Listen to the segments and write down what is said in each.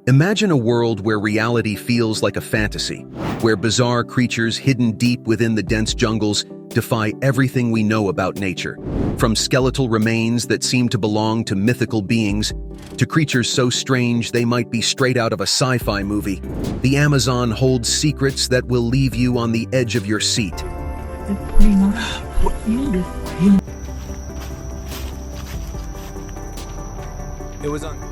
Imagine a world where reality feels like a fantasy, where bizarre creatures hidden deep within the dense jungles defy everything we know about nature. From skeletal remains that seem to belong to mythical beings, to creatures so strange they might be straight out of a sci-fi movie, the Amazon holds secrets that will leave you on the edge of your seat. It was on.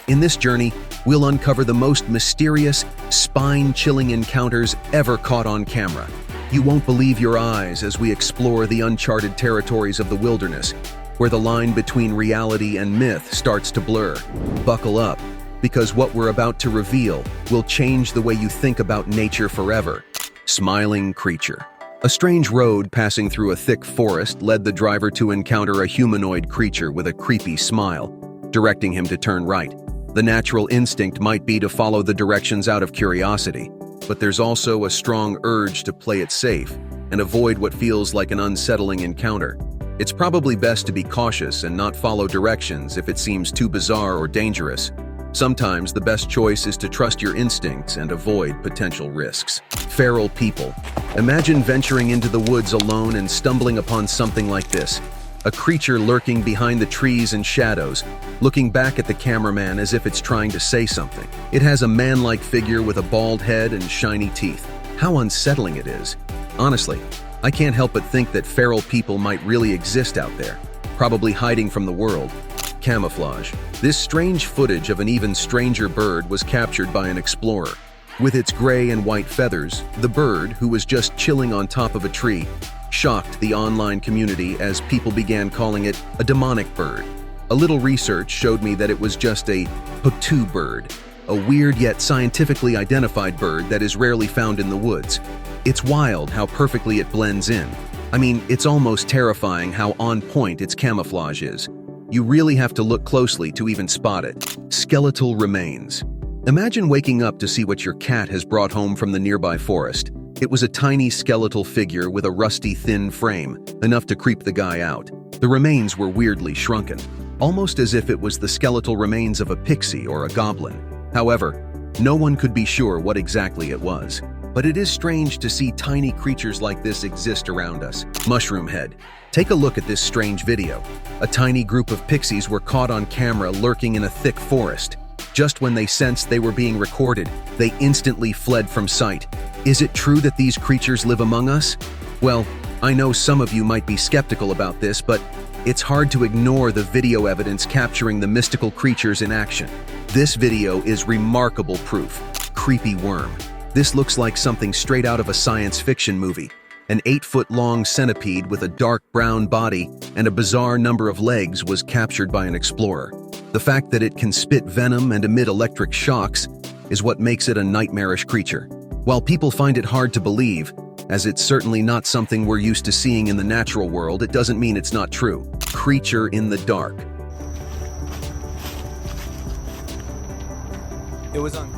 In this journey, we'll uncover the most mysterious, spine-chilling encounters ever caught on camera. You won't believe your eyes as we explore the uncharted territories of the wilderness, where the line between reality and myth starts to blur. Buckle up, because what we're about to reveal will change the way you think about nature forever. Smiling creature. A strange road passing through a thick forest led the driver to encounter a humanoid creature with a creepy smile, directing him to turn right. The natural instinct might be to follow the directions out of curiosity, but there's also a strong urge to play it safe and avoid what feels like an unsettling encounter. It's probably best to be cautious and not follow directions if it seems too bizarre or dangerous. Sometimes the best choice is to trust your instincts and avoid potential risks. Feral people. Imagine venturing into the woods alone and stumbling upon something like this. A creature lurking behind the trees and shadows, looking back at the cameraman as if it's trying to say something. It has a man-like figure with a bald head and shiny teeth. How unsettling it is. Honestly, I can't help but think that feral people might really exist out there, probably hiding from the world. Camouflage. This strange footage of an even stranger bird was captured by an explorer. With its gray and white feathers, the bird, who was just chilling on top of a tree, shocked the online community as people began calling it a demonic bird. A little research showed me that it was just a potu bird, a weird yet scientifically identified bird that is rarely found in the woods. It's wild how perfectly it blends in. I mean, it's almost terrifying how on point its camouflage is. You really have to look closely to even spot it. Skeletal Remains. Imagine waking up to see what your cat has brought home from the nearby forest. It was a tiny skeletal figure with a rusty, thin frame, enough to creep the guy out. The remains were weirdly shrunken, almost as if it was the skeletal remains of a pixie or a goblin. However, no one could be sure what exactly it was. But it is strange to see tiny creatures like this exist around us. Mushroom head. Take a look at this strange video. A tiny group of pixies were caught on camera lurking in a thick forest. Just when they sensed they were being recorded, they instantly fled from sight. Is it true that these creatures live among us? Well, I know some of you might be skeptical about this, but it's hard to ignore the video evidence capturing the mystical creatures in action. This video is remarkable proof. Creepy worm. This looks like something straight out of a science fiction movie. An 8-foot-long centipede with a dark brown body and a bizarre number of legs was captured by an explorer. The fact that it can spit venom and emit electric shocks is what makes it a nightmarish creature. While people find it hard to believe, as it's certainly not something we're used to seeing in the natural world, it doesn't mean it's not true. Creature in the dark. It was on.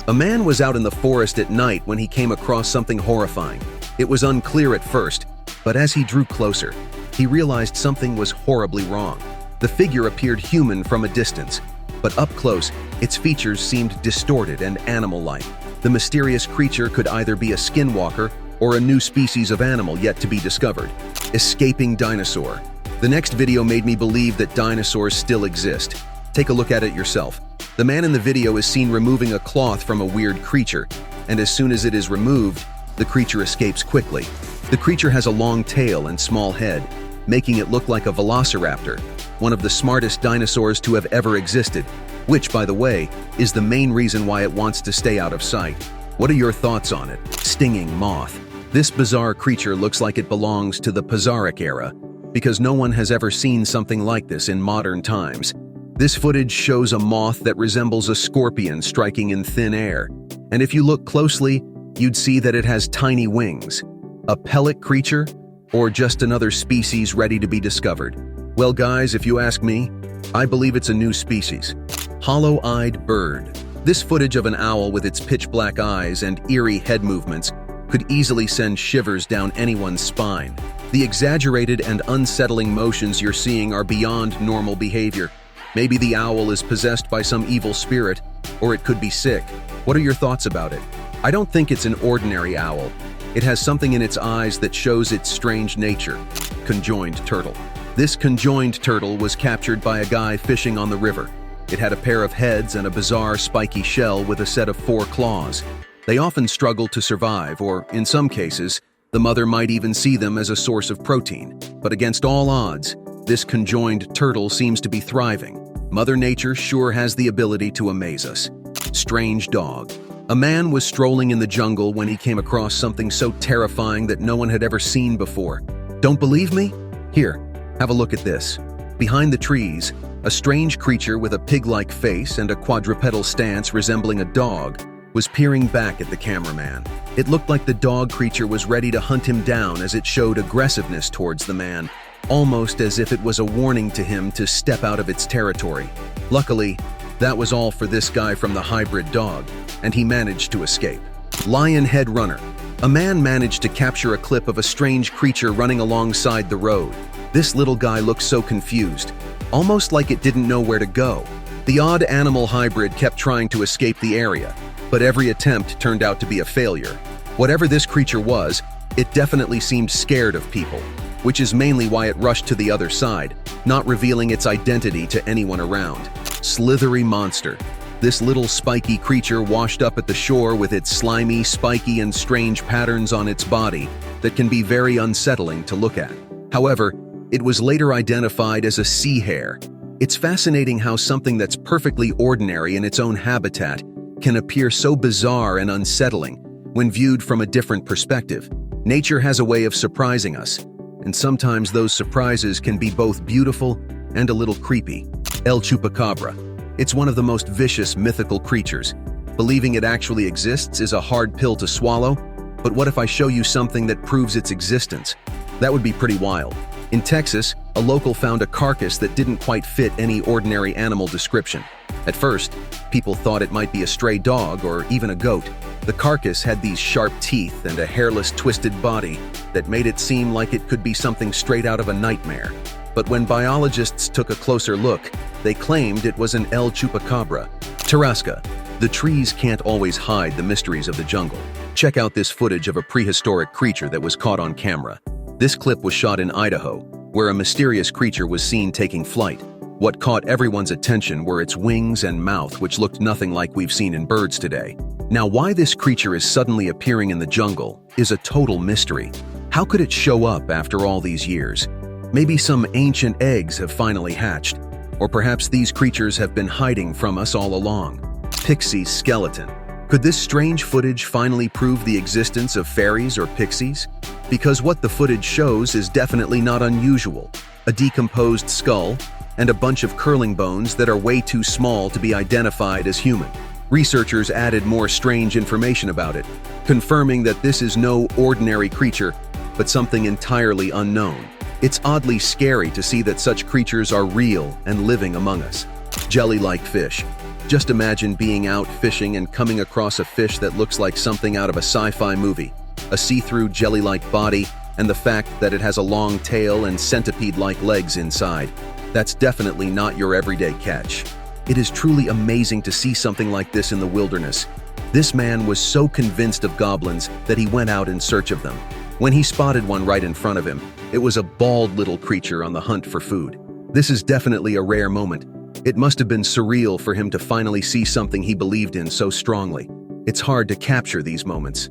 A man was out in the forest at night when he came across something horrifying. It was unclear at first, but as he drew closer, he realized something was horribly wrong. The figure appeared human from a distance, but up close, its features seemed distorted and animal-like. The mysterious creature could either be a skinwalker or a new species of animal yet to be discovered. Escaping dinosaur. The next video made me believe that dinosaurs still exist. Take a look at it yourself. The man in the video is seen removing a cloth from a weird creature, and as soon as it is removed, the creature escapes quickly. The creature has a long tail and small head, making it look like a Velociraptor, one of the smartest dinosaurs to have ever existed, which, by the way, is the main reason why it wants to stay out of sight. What are your thoughts on it? Stinging moth. This bizarre creature looks like it belongs to the Paleozoic era, because no one has ever seen something like this in modern times. This footage shows a moth that resembles a scorpion striking in thin air, and if you look closely, you'd see that it has tiny wings. A pellet creature? Or just another species ready to be discovered? Well guys, if you ask me, I believe it's a new species. Hollow-eyed bird. This footage of an owl with its pitch-black eyes and eerie head movements could easily send shivers down anyone's spine. The exaggerated and unsettling motions you're seeing are beyond normal behavior. Maybe the owl is possessed by some evil spirit, or it could be sick. What are your thoughts about it? I don't think it's an ordinary owl. It has something in its eyes that shows its strange nature. Conjoined turtle. This conjoined turtle was captured by a guy fishing on the river. It had a pair of heads and a bizarre spiky shell with a set of 4 claws. They often struggle to survive, or in some cases, the mother might even see them as a source of protein. But against all odds, this conjoined turtle seems to be thriving. Mother Nature sure has the ability to amaze us. Strange dog. A man was strolling in the jungle when he came across something so terrifying that no one had ever seen before. Don't believe me? Here, have a look at this. Behind the trees, a strange creature with a pig-like face and a quadrupedal stance resembling a dog was peering back at the cameraman. It looked like the dog creature was ready to hunt him down as it showed aggressiveness towards the man, almost as if it was a warning to him to step out of its territory. Luckily, that was all for this guy from the hybrid dog, and he managed to escape. Lion head runner. A man managed to capture a clip of a strange creature running alongside the road. This little guy looked so confused, almost like it didn't know where to go. The odd animal hybrid kept trying to escape the area, but every attempt turned out to be a failure. Whatever this creature was, it definitely seemed scared of people, which is mainly why it rushed to the other side, not revealing its identity to anyone around. Slithery monster. This little spiky creature washed up at the shore with its slimy, spiky, and strange patterns on its body that can be very unsettling to look at. However, it was later identified as a sea hare. It's fascinating how something that's perfectly ordinary in its own habitat can appear so bizarre and unsettling when viewed from a different perspective. Nature has a way of surprising us, and sometimes those surprises can be both beautiful and a little creepy. El Chupacabra. It's one of the most vicious mythical creatures. Believing it actually exists is a hard pill to swallow, but what if I show you something that proves its existence? That would be pretty wild. In Texas, a local found a carcass that didn't quite fit any ordinary animal description. At first, people thought it might be a stray dog or even a goat. The carcass had these sharp teeth and a hairless, twisted body that made it seem like it could be something straight out of a nightmare. But when biologists took a closer look, they claimed it was an El Chupacabra. Tarasca. The trees can't always hide the mysteries of the jungle. Check out this footage of a prehistoric creature that was caught on camera. This clip was shot in Idaho, where a mysterious creature was seen taking flight. What caught everyone's attention were its wings and mouth, which looked nothing like we've seen in birds today. Now, why this creature is suddenly appearing in the jungle is a total mystery. How could it show up after all these years? Maybe some ancient eggs have finally hatched, or perhaps these creatures have been hiding from us all along. Pixie Skeleton. Could this strange footage finally prove the existence of fairies or pixies? Because what the footage shows is definitely not unusual. A decomposed skull and a bunch of curling bones that are way too small to be identified as human. Researchers added more strange information about it, confirming that this is no ordinary creature, but something entirely unknown. It's oddly scary to see that such creatures are real and living among us. Jelly-like fish. Just imagine being out fishing and coming across a fish that looks like something out of a sci-fi movie. A see-through jelly-like body, and the fact that it has a long tail and centipede-like legs inside. That's definitely not your everyday catch. It is truly amazing to see something like this in the wilderness. This man was so convinced of goblins that he went out in search of them. When he spotted one right in front of him, it was a bald little creature on the hunt for food. This is definitely a rare moment. It must have been surreal for him to finally see something he believed in so strongly. It's hard to capture these moments.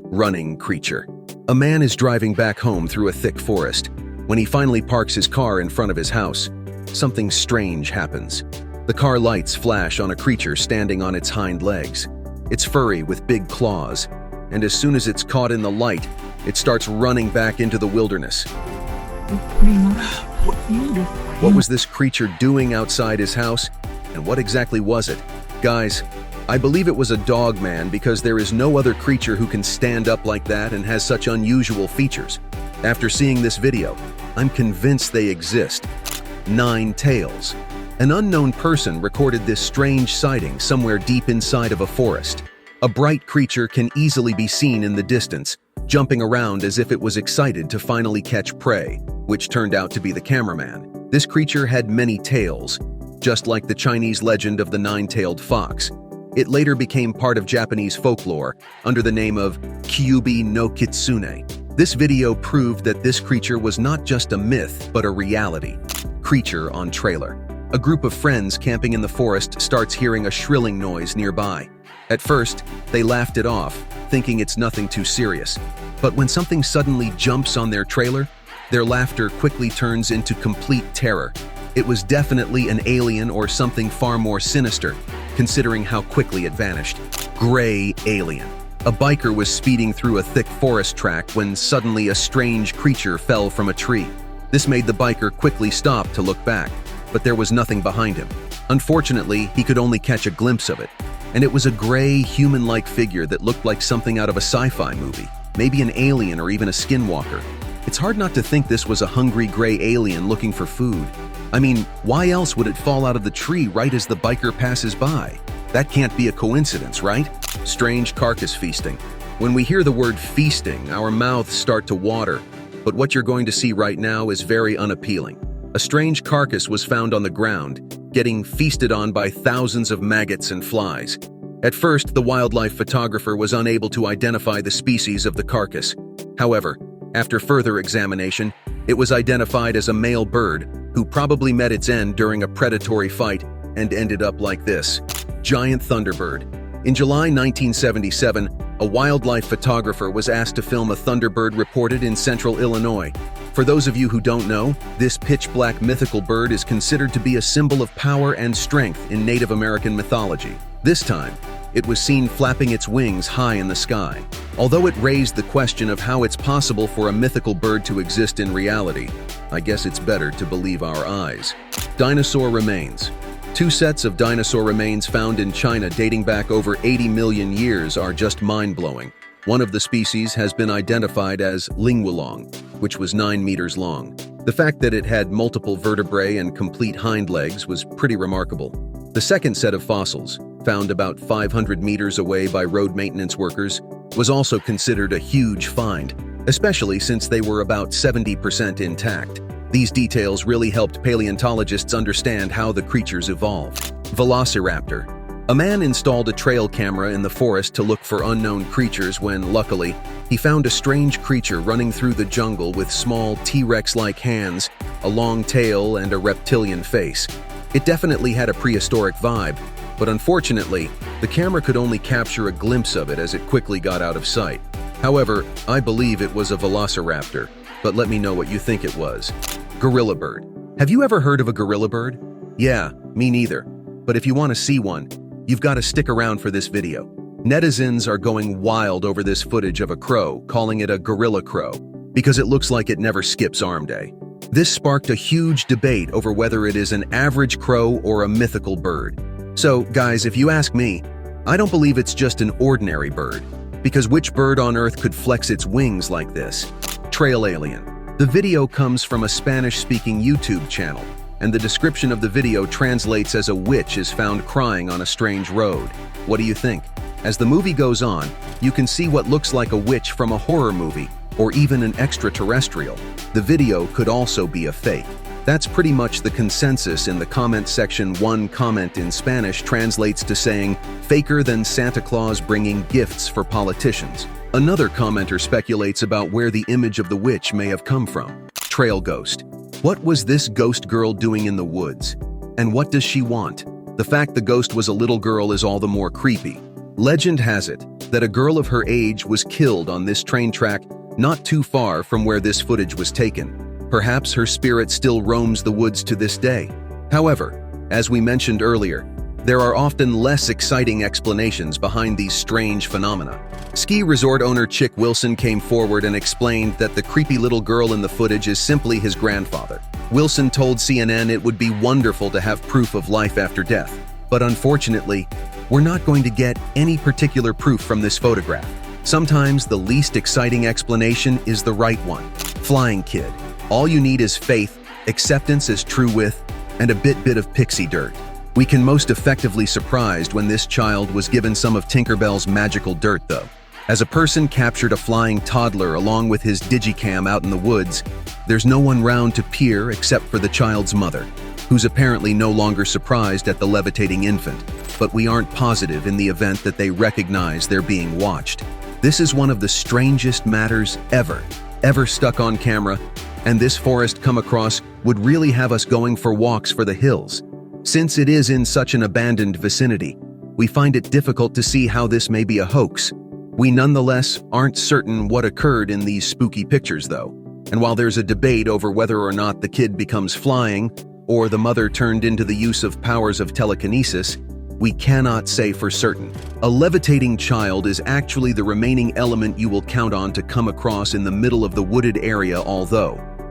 Running creature. A man is driving back home through a thick forest. When he finally parks his car in front of his house, something strange happens. The car lights flash on a creature standing on its hind legs. It's furry with big claws, and as soon as it's caught in the light, it starts running back into the wilderness. What was this creature doing outside his house, and what exactly was it? Guys, I believe it was a dog man because there is no other creature who can stand up like that and has such unusual features. After seeing this video, I'm convinced they exist. 9 tails. An unknown person recorded this strange sighting somewhere deep inside of a forest. A bright creature can easily be seen in the distance, jumping around as if it was excited to finally catch prey, which turned out to be the cameraman. This creature had many tails, just like the Chinese legend of the nine-tailed fox. It later became part of Japanese folklore under the name of Kyubi no Kitsune. This video proved that this creature was not just a myth, but a reality. Creature on trailer. A group of friends camping in the forest starts hearing a shrilling noise nearby. At first, they laughed it off, thinking it's nothing too serious. But when something suddenly jumps on their trailer, their laughter quickly turns into complete terror. It was definitely an alien or something far more sinister, considering how quickly it vanished. Gray alien. A biker was speeding through a thick forest track when suddenly a strange creature fell from a tree. This made the biker quickly stop to look back, but there was nothing behind him. Unfortunately, he could only catch a glimpse of it, and it was a gray, human-like figure that looked like something out of a sci-fi movie, maybe an alien or even a skinwalker. It's hard not to think this was a hungry gray alien looking for food. I mean, why else would it fall out of the tree right as the biker passes by? That can't be a coincidence, right? Strange carcass feasting. When we hear the word feasting, our mouths start to water, but what you're going to see right now is very unappealing. A strange carcass was found on the ground, getting feasted on by thousands of maggots and flies. At first, the wildlife photographer was unable to identify the species of the carcass. However, after further examination, it was identified as a male bird who probably met its end during a predatory fight and ended up like this. Giant Thunderbird. In July 1977, a wildlife photographer was asked to film a Thunderbird reported in central Illinois. For those of you who don't know, this pitch-black mythical bird is considered to be a symbol of power and strength in Native American mythology. This time, it was seen flapping its wings high in the sky. Although it raised the question of how it's possible for a mythical bird to exist in reality, I guess it's better to believe our eyes. Dinosaur Remains. Two sets of dinosaur remains found in China dating back over 80 million years are just mind-blowing. One of the species has been identified as Lingwulong, which was 9 meters long. The fact that it had multiple vertebrae and complete hind legs was pretty remarkable. The second set of fossils, found about 500 meters away by road maintenance workers, was also considered a huge find, especially since they were about 70% intact. These details really helped paleontologists understand how the creatures evolved. Velociraptor. A man installed a trail camera in the forest to look for unknown creatures when, luckily, he found a strange creature running through the jungle with small T-Rex-like hands, a long tail, and a reptilian face. It definitely had a prehistoric vibe, but unfortunately, the camera could only capture a glimpse of it as it quickly got out of sight. However, I believe it was a velociraptor, but let me know what you think it was. Gorilla bird. Have you ever heard of a gorilla bird? Yeah, me neither. But if you want to see one, you've got to stick around for this video. Netizens are going wild over this footage of a crow, calling it a gorilla crow, because it looks like it never skips arm day. This sparked a huge debate over whether it is an average crow or a mythical bird. So, guys, if you ask me, I don't believe it's just an ordinary bird, because which bird on earth could flex its wings like this? Trail alien. The video comes from a Spanish-speaking YouTube channel, and the description of the video translates as a witch is found crying on a strange road. What do you think? As the movie goes on, you can see what looks like a witch from a horror movie, or even an extraterrestrial. The video could also be a fake. That's pretty much the consensus in the comment section. One comment in Spanish translates to saying, "Faker than Santa Claus bringing gifts for politicians." Another commenter speculates about where the image of the witch may have come from. Trail ghost. What was this ghost girl doing in the woods? And what does she want? The fact the ghost was a little girl is all the more creepy. Legend has it that a girl of her age was killed on this train track not too far from where this footage was taken. Perhaps her spirit still roams the woods to this day. However, as we mentioned earlier, there are often less exciting explanations behind these strange phenomena. Ski resort owner Chick Wilson came forward and explained that the creepy little girl in the footage is simply his grandfather. Wilson told CNN it would be wonderful to have proof of life after death, but unfortunately, we're not going to get any particular proof from this photograph. Sometimes the least exciting explanation is the right one. Flying kid. All you need is faith, acceptance as true with, and a bit of pixie dirt. We can most effectively surprised when this child was given some of Tinkerbell's magical dirt, though. As a person captured a flying toddler along with his digicam out in the woods, there's no one round to peer except for the child's mother, who's apparently no longer surprised at the levitating infant, but we aren't positive in the event that they recognize they're being watched. This is one of the strangest matters ever stuck on camera, and this forest come across would really have us going for walks for the hills. Since it is in such an abandoned vicinity, we find it difficult to see how this may be a hoax. We nonetheless aren't certain what occurred in these spooky pictures, though. And while there's a debate over whether or not the kid becomes flying or the mother turned into the use of powers of telekinesis, we cannot say for certain. A levitating child is actually the remaining element you will count on to come across in the middle of the wooded area,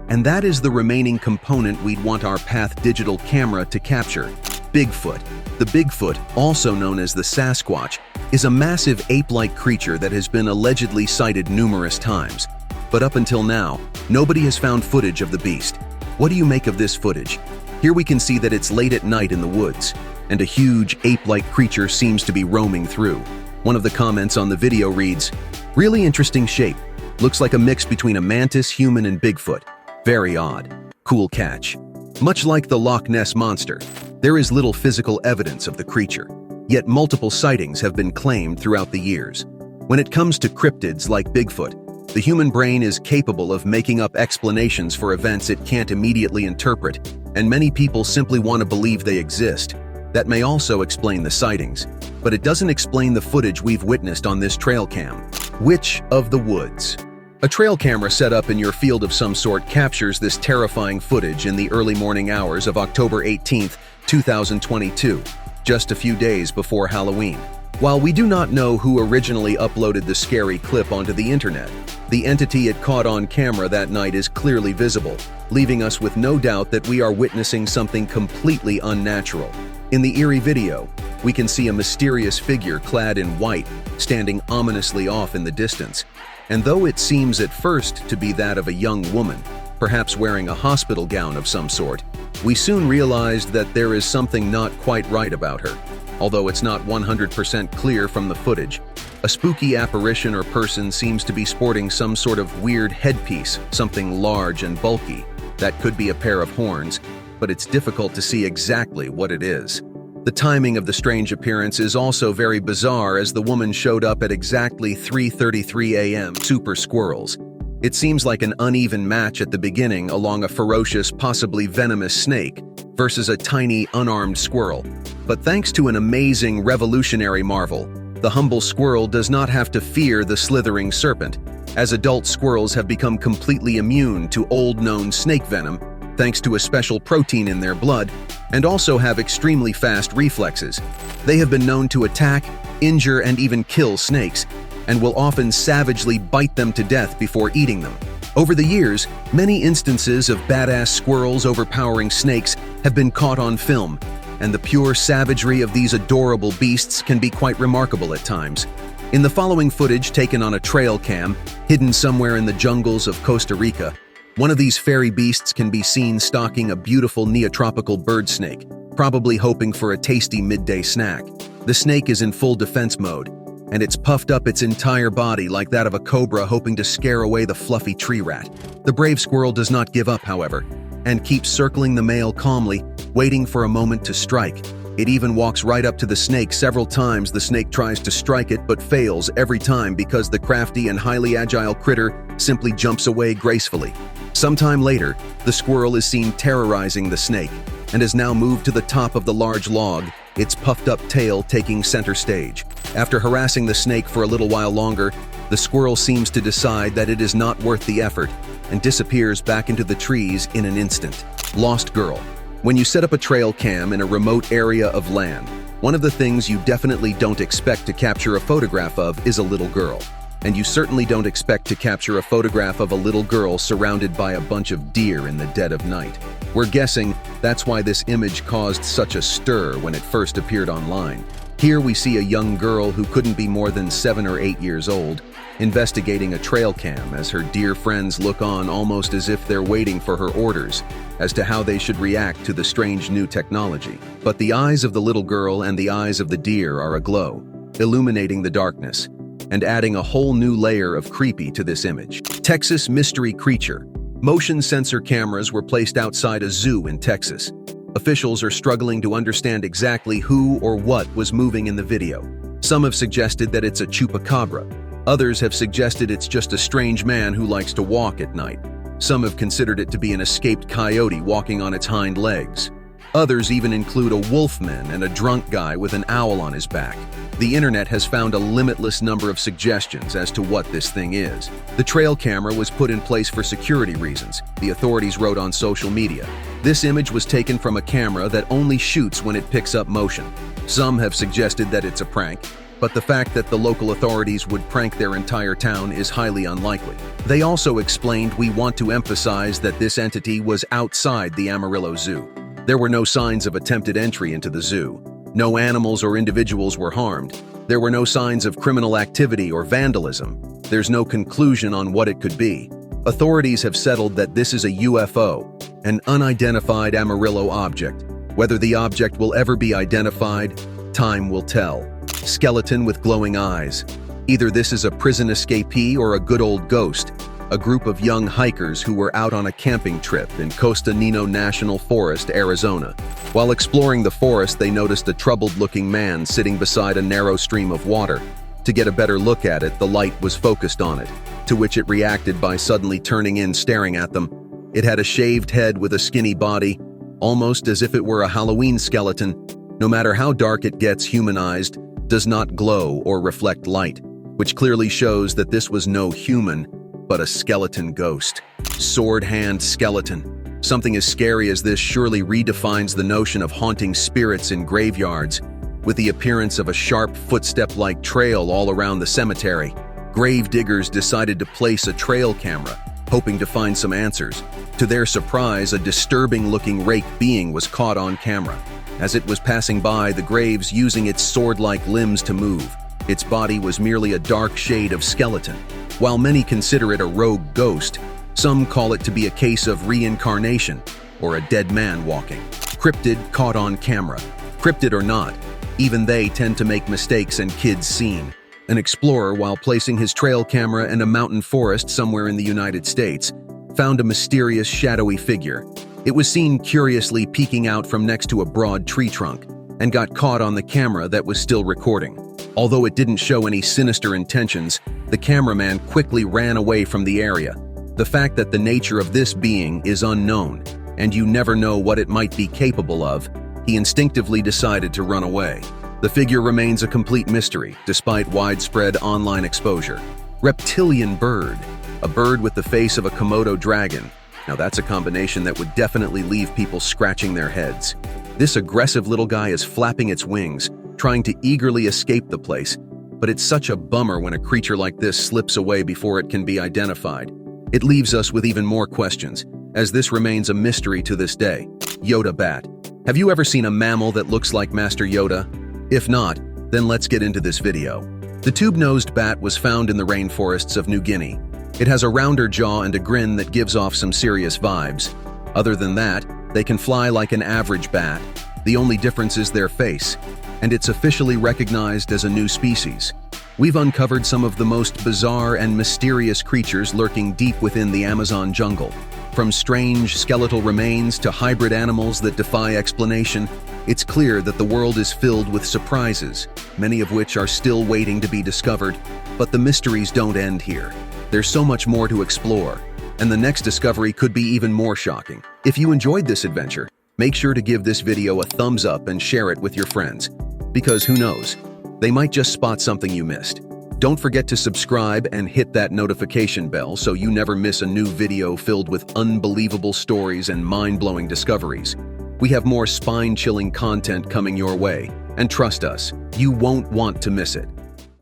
and that is the remaining component we'd want our Path digital camera to capture: Bigfoot. The Bigfoot, also known as the Sasquatch, is a massive ape-like creature that has been allegedly sighted numerous times. But up until now, nobody has found footage of the beast. What do you make of this footage? Here we can see that it's late at night in the woods, and a huge ape-like creature seems to be roaming through. One of the comments on the video reads, "Really interesting shape. Looks like a mix between a mantis, human, and Bigfoot. Very odd. Cool catch." Much like the Loch Ness Monster, there is little physical evidence of the creature, yet multiple sightings have been claimed throughout the years. When it comes to cryptids like Bigfoot, the human brain is capable of making up explanations for events it can't immediately interpret, and many people simply want to believe they exist. That may also explain the sightings, but it doesn't explain the footage we've witnessed on this trail cam. Witch of the Woods. A trail camera set up in your field of some sort captures this terrifying footage in the early morning hours of October 18th, 2022, just a few days before Halloween. While we do not know who originally uploaded the scary clip onto the internet, the entity it caught on camera that night is clearly visible, leaving us with no doubt that we are witnessing something completely unnatural. In the eerie video, we can see a mysterious figure clad in white standing ominously off in the distance. And though it seems at first to be that of a young woman, perhaps wearing a hospital gown of some sort, we soon realized that there is something not quite right about her. Although it's not 100% clear from the footage, a spooky apparition or person seems to be sporting some sort of weird headpiece, something large and bulky. That could be a pair of horns, but it's difficult to see exactly what it is. The timing of the strange appearance is also very bizarre, as the woman showed up at exactly 3:33 a.m. Super Squirrels. It seems like an uneven match at the beginning along a ferocious, possibly venomous snake versus a tiny, unarmed squirrel. But thanks to an amazing, revolutionary marvel, the humble squirrel does not have to fear the slithering serpent, as adult squirrels have become completely immune to old-known snake venom thanks to a special protein in their blood, and also have extremely fast reflexes. They have been known to attack, injure, and even kill snakes, and will often savagely bite them to death before eating them. Over the years, many instances of badass squirrels overpowering snakes have been caught on film, and the pure savagery of these adorable beasts can be quite remarkable at times. In the following footage taken on a trail cam, hidden somewhere in the jungles of Costa Rica, one of these fairy beasts can be seen stalking a beautiful neotropical bird snake, probably hoping for a tasty midday snack. The snake is in full defense mode, and it's puffed up its entire body like that of a cobra hoping to scare away the fluffy tree rat. The brave squirrel does not give up, however, and keeps circling the male calmly, waiting for a moment to strike. It even walks right up to the snake several times. The snake tries to strike it but fails every time because the crafty and highly agile critter simply jumps away gracefully. Sometime later, the squirrel is seen terrorizing the snake and has now moved to the top of the large log, its puffed-up tail taking center stage. After harassing the snake for a little while longer, the squirrel seems to decide that it is not worth the effort and disappears back into the trees in an instant. Lost girl. When you set up a trail cam in a remote area of land, one of the things you definitely don't expect to capture a photograph of is a little girl. And you certainly don't expect to capture a photograph of a little girl surrounded by a bunch of deer in the dead of night. We're guessing that's why this image caused such a stir when it first appeared online. Here we see a young girl who couldn't be more than 7 or 8 years old, investigating a trail cam as her dear friends look on almost as if they're waiting for her orders as to how they should react to the strange new technology. But the eyes of the little girl and the eyes of the deer are aglow, illuminating the darkness and adding a whole new layer of creepy to this image. Texas mystery creature. Motion sensor cameras were placed outside a zoo in Texas. Officials are struggling to understand exactly who or what was moving in the video. Some have suggested that it's a Chupacabra. Others have suggested it's just a strange man who likes to walk at night. Some have considered it to be an escaped coyote walking on its hind legs. Others even include a wolfman and a drunk guy with an owl on his back. The internet has found a limitless number of suggestions as to what this thing is. The trail camera was put in place for security reasons, the authorities wrote on social media. This image was taken from a camera that only shoots when it picks up motion. Some have suggested that it's a prank, but the fact that the local authorities would prank their entire town is highly unlikely. They also explained, "We want to emphasize that this entity was outside the Amarillo Zoo. There were no signs of attempted entry into the zoo. No animals or individuals were harmed. There were no signs of criminal activity or vandalism. There's no conclusion on what it could be. Authorities have settled that this is a UFO, an unidentified Amarillo object. Whether the object will ever be identified, time will tell." Skeleton with glowing eyes. Either this is a prison escapee or a good old ghost. A group of young hikers who were out on a camping trip in Costa Nino National Forest, Arizona. While exploring the forest, they noticed a troubled-looking man sitting beside a narrow stream of water. To get a better look at it, the light was focused on it, to which it reacted by suddenly turning in, staring at them. It had a shaved head with a skinny body, almost as if it were a Halloween skeleton. No matter how dark it gets, humanized, does not glow or reflect light, which clearly shows that this was no human, but a skeleton ghost. Sword hand skeleton. Something as scary as this surely redefines the notion of haunting spirits in graveyards. With the appearance of a sharp footstep-like trail all around the cemetery, grave diggers decided to place a trail camera, hoping to find some answers. To their surprise, a disturbing-looking rake being was caught on camera. As it was passing by the graves, using its sword-like limbs to move. Its body was merely a dark shade of skeleton. While many consider it a rogue ghost, some call it to be a case of reincarnation or a dead man walking. Crypted caught on camera. Crypted or not, even they tend to make mistakes and kids seen. An explorer, while placing his trail camera in a mountain forest somewhere in the United States, found a mysterious shadowy figure. It was seen curiously peeking out from next to a broad tree trunk and got caught on the camera that was still recording. Although it didn't show any sinister intentions, the cameraman quickly ran away from the area. The fact that the nature of this being is unknown, and you never know what it might be capable of, he instinctively decided to run away. The figure remains a complete mystery, despite widespread online exposure. Reptilian bird, a bird with the face of a Komodo dragon. Now that's a combination that would definitely leave people scratching their heads. This aggressive little guy is flapping its wings, trying to eagerly escape the place, but it's such a bummer when a creature like this slips away before it can be identified. It leaves us with even more questions, as this remains a mystery to this day. Yoda Bat. Have you ever seen a mammal that looks like Master Yoda? If not, then let's get into this video. The tube-nosed bat was found in the rainforests of New Guinea. It has a rounder jaw and a grin that gives off some serious vibes. Other than that, they can fly like an average bat. The only difference is their face, and it's officially recognized as a new species. We've uncovered some of the most bizarre and mysterious creatures lurking deep within the Amazon jungle. From strange skeletal remains to hybrid animals that defy explanation, it's clear that the world is filled with surprises, many of which are still waiting to be discovered. But the mysteries don't end here. There's so much more to explore, and the next discovery could be even more shocking. If you enjoyed this adventure, make sure to give this video a thumbs up and share it with your friends. Because who knows, they might just spot something you missed. Don't forget to subscribe and hit that notification bell so you never miss a new video filled with unbelievable stories and mind-blowing discoveries. We have more spine-chilling content coming your way, and trust us, you won't want to miss it.